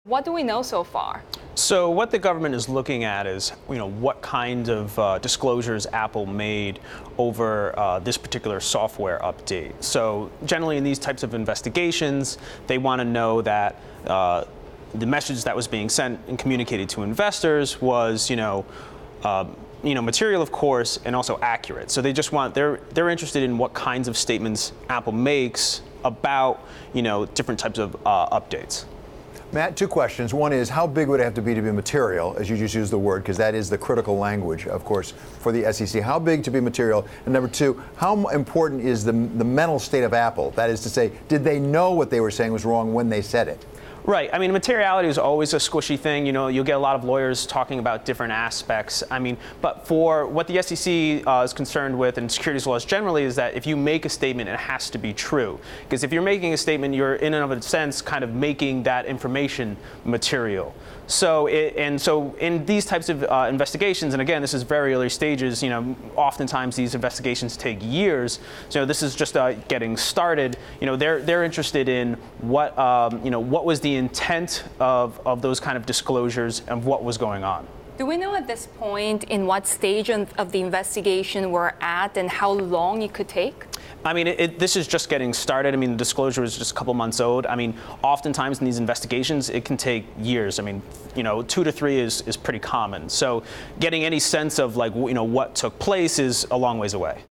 What do we know so far? So what the government is looking at is, what kind of disclosures Apple made over this particular software update. So generally in these types of investigations, they want to know that the message that was being sent and communicated to investors was, material, of course, and also accurate. So they just they're interested in what kinds of statements Apple makes about, different types of updates. Matt, two questions. One is, how big would it have to be material, as you just used the word, because that is the critical language, of course, for the SEC. How big to be material? And number two, how important is the mental state of Apple? That is to say, did they know what they were saying was wrong when they said it? Right. I mean, materiality is always a squishy thing. You'll get a lot of lawyers talking about different aspects. But for what the SEC is concerned with and securities laws generally is that if you make a statement, it has to be true. Because if you're making a statement, you're in and of a sense kind of making that information material. So in these types of investigations, and again, this is very early stages, oftentimes these investigations take years. So this is just getting started. They're interested in what was the intent of those kind of disclosures and what was going on. Do we know at this point in what stage of the investigation we're at and how long it could take? This is just getting started. The disclosure is just a couple months old. Oftentimes in these investigations, it can take years. 2 to 3 is pretty common. So getting any sense of what took place is a long ways away.